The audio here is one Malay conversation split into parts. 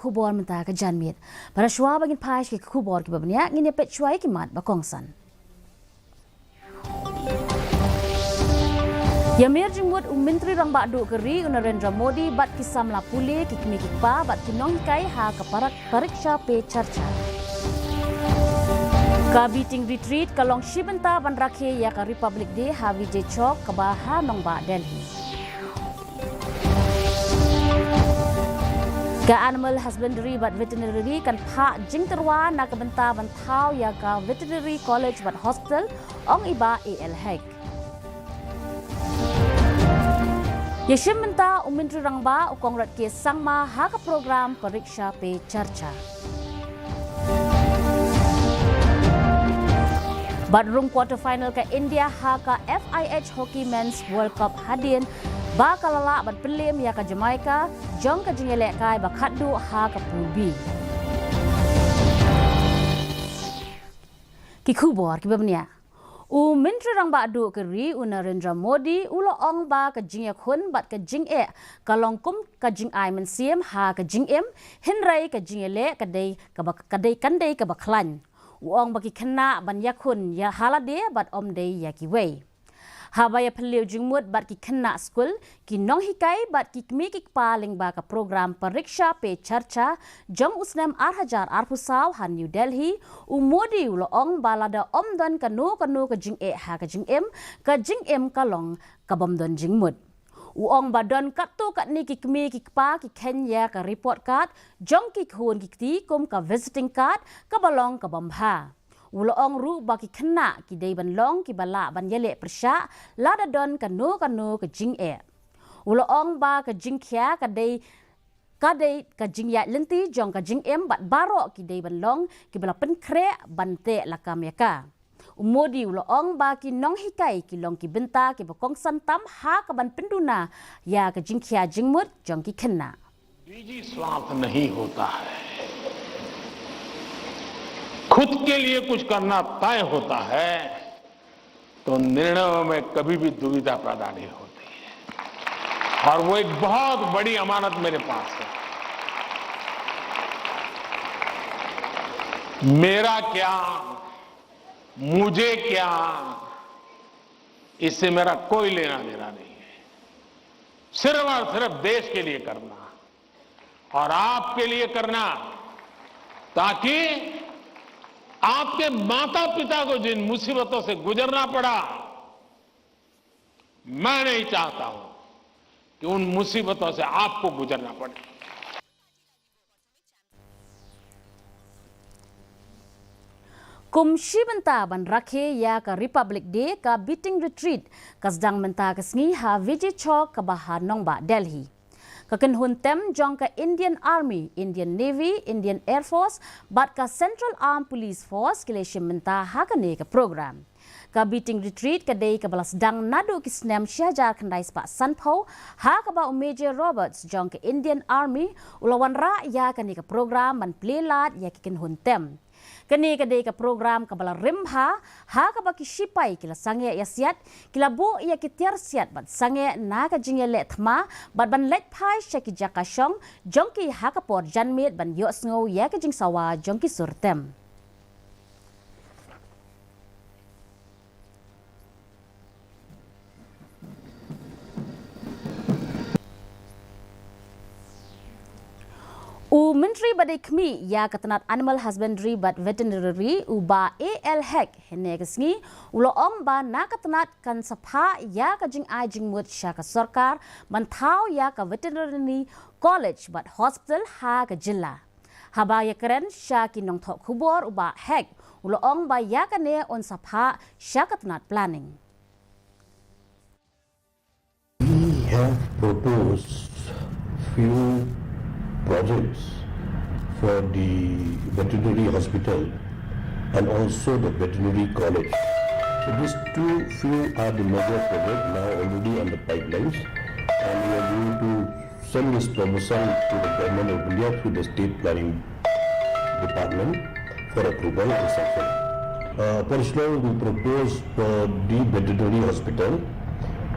kubor mentah ke janmit. Para syua bagin paish ke kubor ke babnya ngin pet syuai kimat bakongsan. Yamir jengmut Menteri Rang Badu Keri Narendra Modi bat kisam la pule kikmi kikpa bat kinong kai ha ke pariksha pe charcha. Ka meeting retreat kalong shibenta ban rakhe ya ka Republic Day ha Vijay Chowk ke Baha Nongba Delhi. Ka animal husbandry bat veterinary kan pak jing terwa na ke benta bantau ya ka veterinary college bat hospital ong iba AL Hague. Yeshim menta Menteri Rangba ukongrat ke sangma ha ka program pariksha pe charcha. Badrung quarter final ke India ha ka FIH Hockey Men's World Cup hadin ba kalala bat pelim ya ka Jamaica jong ka jingelek kai ba khaddu ha ka Pool B. Ki khubor ki babnia. Menteri Rang Badu Keri Narendra Modi ulo ong ba ka jing yakun bat ka jing kalong kum ka jing ai men siem ha ka jing hinrai ka jing ele kadai kandai ka baklan uong baki kena ban yakun ya halade bat om dei ya ki wei habaya peliu jingmut bat ki kena school ki nong hikai bat ki kmi ki paling ba ka program pariksha pe charcha jong usnem arhajar arpusaw han New Delhi Modi ulo ong balada om don kanu ka jing ha ka jing kalong ka bom don jingmut uong badon katu kat ni ki kmi ki pa ki Kenya ka report card jong ki khun ki ti kum ka visiting card ka balong ka bambha uloong ru baki kena ki dei ban long ki bala ban yele persya lada don kanu ka jing uloong ba ka jing kya ka dei ka jing ya lenti jong ka jing bat baro ki dei ban long ki bala pen kre ban te lakam yaka Modi uloong ba ki nong hikai ki long ki benta ki bakong santam ha ka ban penduna ya ka jing kya jingmut jong ki kena निजी स्वार्थ नहीं होता है खुद के लिए कुछ करना तय होता है तो निर्णयों में कभी भी दुविधा पैदा नहीं होती है और वो एक बहुत बड़ी अमानत मेरे पास है मेरा क्या मुझे क्या इससे मेरा कोई लेना देना नहीं है सिर्फ और सिर्फ देश के लिए करना और आपके लिए करना ताकि आपके माता पिता को जिन मुसीबतों से गुजरना पड़ा मैं नहीं चाहता हूं कि उन मुसीबतों से आपको गुजरना पड़े Kumshi benta ban rakhe ya ka Republic Day ka beating retreat kasdang menta kasngi ha Vijay Chowk ka Baha Nongba Delhi. Kakenhun tem jong ka Indian Army, Indian Navy, Indian Air Force bat ka Central Armed Police Force kileshim menta ha ka ne ka program. Ka beating retreat ka day ka balas dang nadu ki snem Shahjar Khandai spa Sanpho ha ka ba Major Roberts jong ka Indian Army ulawan ra ya ka ne ka program ban playlat ya kikenhun tem. Kani kadai ka program kabala rimha ha ka baki shipai kila sange yasiat kila bu ya kitiar siat bat sange na ka jinge le thma bat ban let phai shaki jakashong jongki ha ka por janmit ban yo sngo ya ka jing sawa jongki surtem Menteri badai kmi ya ketenat animal husbandry but veterinary uba AL Hague hene kesngi ulo ong ba na ketenat kan sapha ya ka jing ai jing mut sha ka sarkar mantau ya ka veterinary college but hospital ha ka jilla haba ya keren sha ki nong thok khubor uba Hague ulo ong ba ya ka ne on sapha sha ketenat planning We have proposed few projects for the veterinary hospital and also the veterinary college. So these few are the major projects now already on the pipelines, and we are going to send this proposal to the government of India through the state planning department for approval and sanction. Personally, we propose the veterinary hospital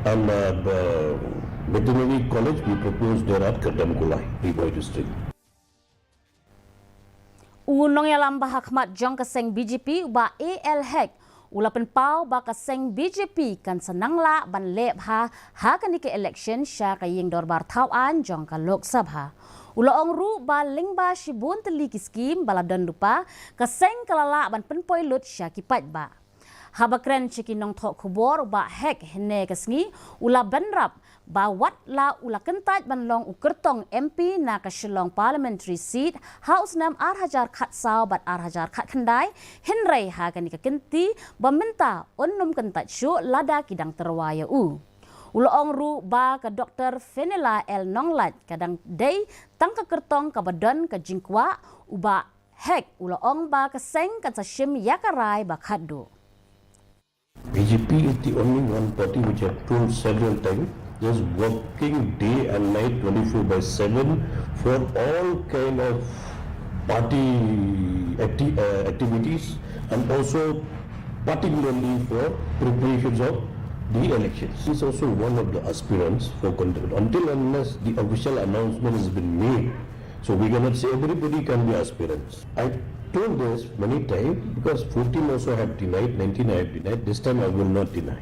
and the veterinary college we propose there at Katamkulai, Rivai district. Unong yalam bahakmat jong keseng BJP ba AL hack ula penpau ba keseng BJP kan senangla ban lep ha kan ke election sya ka ying dorbar tauan jong ka Lok Sabha. Ula ong ru ba lingba shibun teli ki skim bala don lupa keseng kalala ban penpoi lut sya ki pat ba. Habakren ciki nong thok kubor ba hack hene kesngi ula benrap ba wat la ula kentaj banlong ukertong MP na ka Shillong parliamentary seat House nam Arhajar khat saw bat Arhajar khat khandai Henry ha kan ka kenti ba minta onnum kentaj syu lada kidang terwaya u. Ula ong ru ba ka Dr. Fenela L Nonglat kadang day tang ka kertong ka badan ka jingkwa uba hack ula ong ba ka seng kan sa shim yakarai ba khaddu. BJP is the only one party which I have told several times, just working day and night 24/7 for all kind of party activities and also particularly for preparations of the elections. He is also one of the aspirants for contest until unless the official announcement has been made. So we cannot say everybody can be aspirants. I told this many times because 14 also have denied, 19 I have denied, this time I will not deny.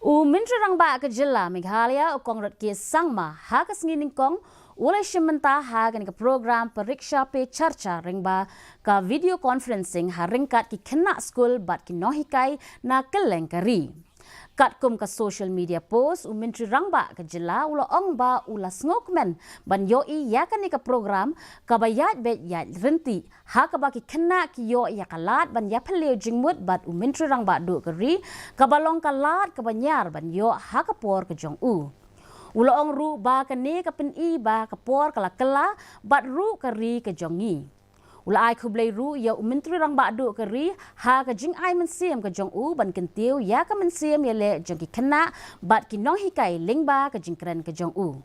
Menteri Rangba ke Jilla Meghalaya Kongrat Ki Sangma ha ka sngin kong ulai shimenta ha kan ke program Pariksha Pe Charcha ringba ka video conferencing ha ringkat ki kena school bat ki nohikai na kelengkari. Kat kum ka social media post Menteri Rangba ke Jilla ula ong ba ula ngokmen ban yoi ya kan ka program ka bayat bet ya renti ha ka ba ki kena ki yo ya kalat ban ya peleu jingmut bat Menteri Rangba du keri ka balong kalat ka banyar ban yo ha ka por ke jong u. Ula ong ru ba ka ne ka pen i ba ka por kala kala bat ru keri ke jongi. Ula ai kublai ru ya Menteri Rangba du keri ha ka jing ai mensiam ka jong u ban kentiu ya ka mensiam ya le jong ki kena bat ki nong hikai lingba ka jing keren ka jong u.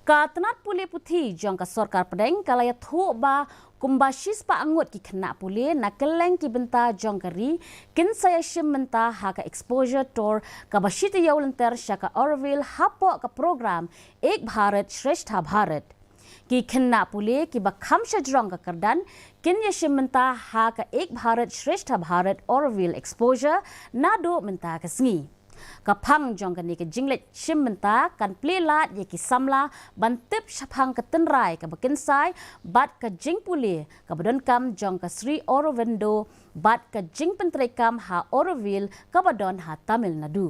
Ka tenat pule puthi jong ka sorkar pedeng kala ya thu ba kumbashis pa angut ki kena pule na keleng ki benta jong keri kin saya shim menta ha ka exposure tour ka bashita yaulenter shaka Orville hapo ka program Ek Bharat Shrestha Bharat. Ki kena pule ki bakham shajrong ka kardan kin ya shimenta ha ka Ek Bharat Shrestha Bharat Orville exposure na do menta ka sngi ka phang jong ka ni ka jinglet shimenta kan plelat ye ki samla ban tip shaphang ka tenrai ka bakinsai bat ka jing pule ka badon kam jong ka Sri Aurobindo bat ka jing pentrai kam ha Auroville ka badon ha Tamil Nadu.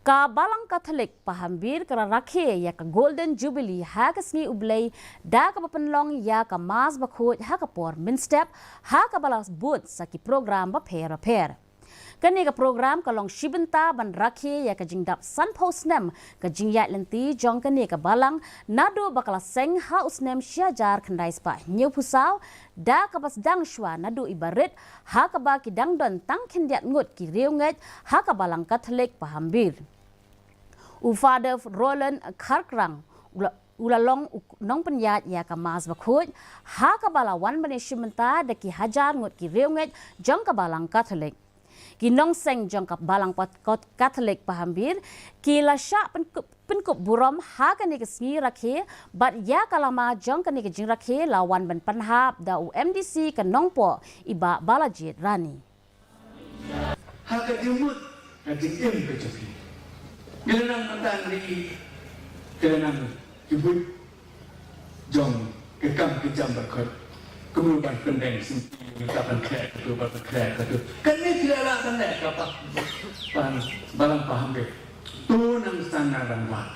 Ka balang Katolik pahambir kara rakhe ya ka Golden Jubilee ha ka sngi ublay da ka papenlong ya ka mas bakhoj ha ka por min step ha ka balas boot sa ki program ba per. Kani ka program ka long shibenta ban rakhe ya ka jingdap san posnem ka jingyat lenti jong kani ka balang nado bakala seng ha usnem syajar khandai spa new pusaw da ka bas dang shwa nado ibarit ha ka ba ki dangdon tang khindiat ngut ki reunget ha ka balang Katolik pahambir. Father Roland Kharkrang ulalong nong penyat ya ka mas bakhoj ha ka balawan bane shimenta de ki hajar ngut ki reunget jong ka balang Katolik. Ki nong seng jong ka balang Katolik pahambir ki la sha penkup burom ha ka ni ka sngi rakhe bat ya kalama jong ka ni ka jing rakhe lawan ban panhap da UMDC ka nongpo iba balajit rani. Ha ka jumut ka jing ka joki. Bila nang matang di kenang jubut jong kekam kejam berkot kemudian pendeng sinti kapan kek itu bapak kek itu kan ini tidak ada tanda apa balang paham deh tu nang sana rangwa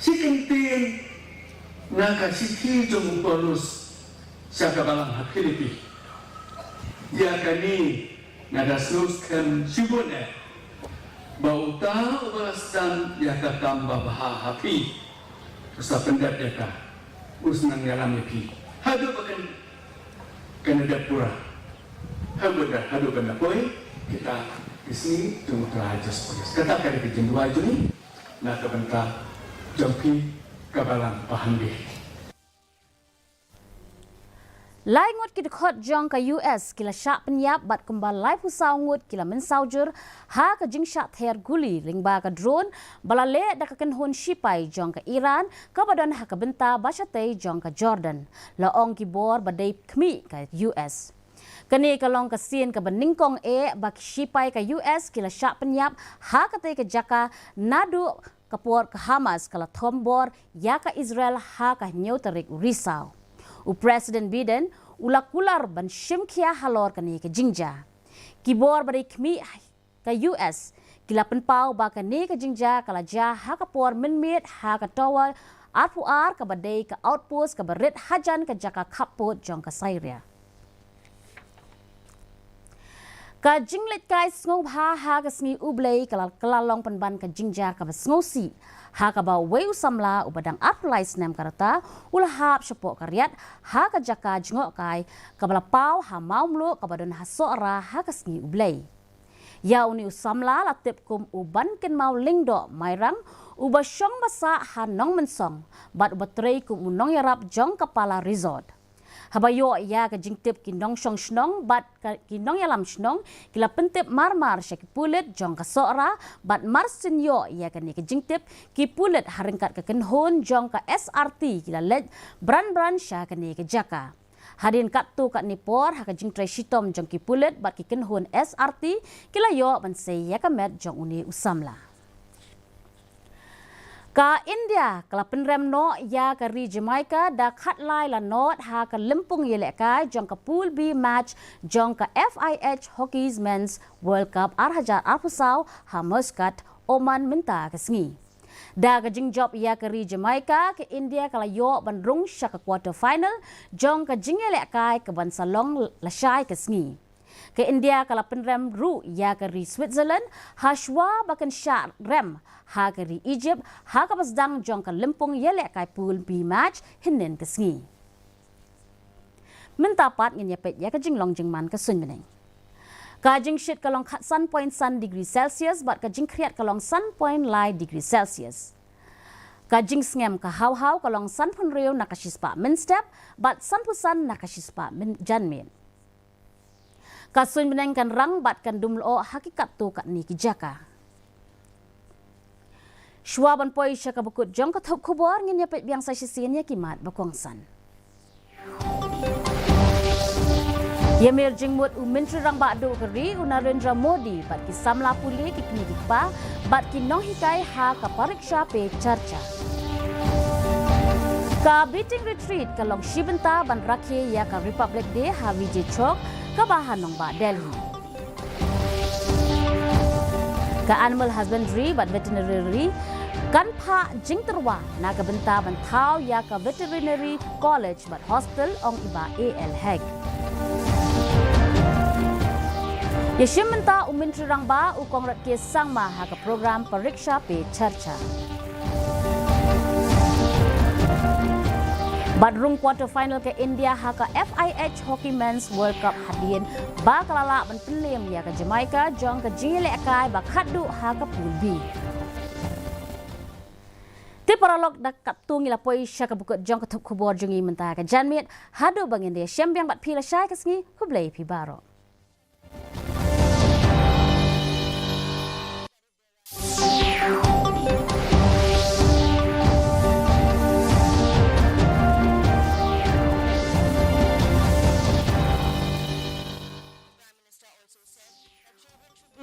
si kentin naga si jong polus siapa balang hakilipi dia kani nada snus kan sibunnya bau tahu balasan ya tambah bahaya happy usah pendat ya ka usnang ngalam pi hadu bakan kena dapura hadu kena koi kita di sini tunggu teraja sepolis katakan di jendua itu ni nak kebentar jompi kabalang paham deh. Lai ngut ki dekhot jong ka US kila syak penyap bat kembal lai pusau ngut kila mensaujur ha ka jing syak ther guli lingba ka drone balale da ka kenhun shipai jong ka Iran ka badan ha ka benta basyate jong ka Jordan la ong ki bor badai khmi ka US. Kani kalong ka sin ka beningkong bak shipai ka US kila syak penyap ha ka te ka jaka nadu kapor ka Hamas kala thombor ya ka Israel ha ka nyauterik risau. U Presiden Biden ulak kular ban shimkia halor kani ke jingja. Kibor bari kmi ka US kila penpau ba kani ke jingja kala ja ha kapor minmit ha ka tower arpuar ka badai ka outpost ka berit hajan ka jaka kapot jong ka Syria. Ka jinglet kai sngob ha ka sngi ublei kala long penban ka jingja ka sngosi ha ka ba weu samla ubadang apply snam karata ulahap syapok karyat ha ka jaka jngok kai ka bala pau ha maumlo ka badan ha soara ha ka sngi ublei ya uni usamla latip kum uban ken mau lingdo mairang uba syong basa ha nong mensong bat ubatrei kum unong yarap jong kepala resort. Habayo ya ka jingtip kinong syong snong bat kinong yalam snong kila pentip marmar syaki pulit jong ka soara bat marsin yo ya ka ni ka jingtip ki pulit haringkat ka kenhon jong ka SRT kila let bran sya ka ni ka jaka. Hadin kat tu kat nipor ha ka jingtrai shitom jong ki pulit bat ki kenhon SRT kila yo ban sei ya ka met jong uni usamla. Ka India kala penrem no ya ka ri Jamaica da khat lai la not ha ka limpung yelek kai jong ka pool B match jong ka FIH Hockey's Men's World Cup arhajar arpusau ha Muscat Oman minta ka sngi. Da ka jing job ya ka ri Jamaica ke India kala yo ban rung sya ka quarter final jong ka jing yelek kai ka ban salong la syai ka sngi. Ke India kala penrem ru ya ka ri Switzerland ha shwa bakan sya rem ha ka ri Egypt ha ka pasdang jong ka limpung yelek kai pool B match hinin ka sngi. Mentapat ngin yapet ya ka jinglong jingman ka sun meneng. Ka jing shit kalong khat sun point sun degree Celsius bat ka jing kriat kalong sun point lai degree Celsius. Ka jing sngem ka haw kalong sun pun reu nakashispa min step bat sun pusan nakashispa min janmin. Kasun meneng kan rang bat kan dumlo hakikat tu kat ni kijaka. Shwaban poi syaka bukut jong ka thop khubor ngin yapet biang sa sisian ya kimat bakongsan. Yamir jingmut Menteri Rang Badu keri Narendra Modi bat ki samla puli ki pendidikan bat ki nong hikai ha ka pariksha pe charcha. Ka beating retreat kalong shibenta ban rakhe ya ka Republic Day ha Vijay Chok ka bahan nong ba Delhi. Ka animal husbandry bat veterinary kan pa jing terwa na ka benta ban thau ya ka veterinary college bat hostel ong iba AL Hague. Yashim menta Menteri Rang Ba u kongrat ke sangma ha ka program pariksha pe charcha. Badrung quarter final ke India ha ka FIH Hockey Men's World Cup hadien ba kalala ban pelem ya ka Jamaica jong ka jingile kai ba khadu ha ka pool B. Ti paralog dak kaptung ila poi sya ka bukut jong ka thop khubor jungi menta ka janmit hadu bangin dia syembiang bat phila syai ka sngi hublei pi baro.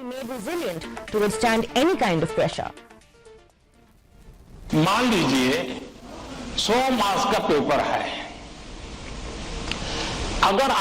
Made resilient to withstand any kind of pressure. मान लीजिए 100 मार्क्स का पेपर है, अगर आप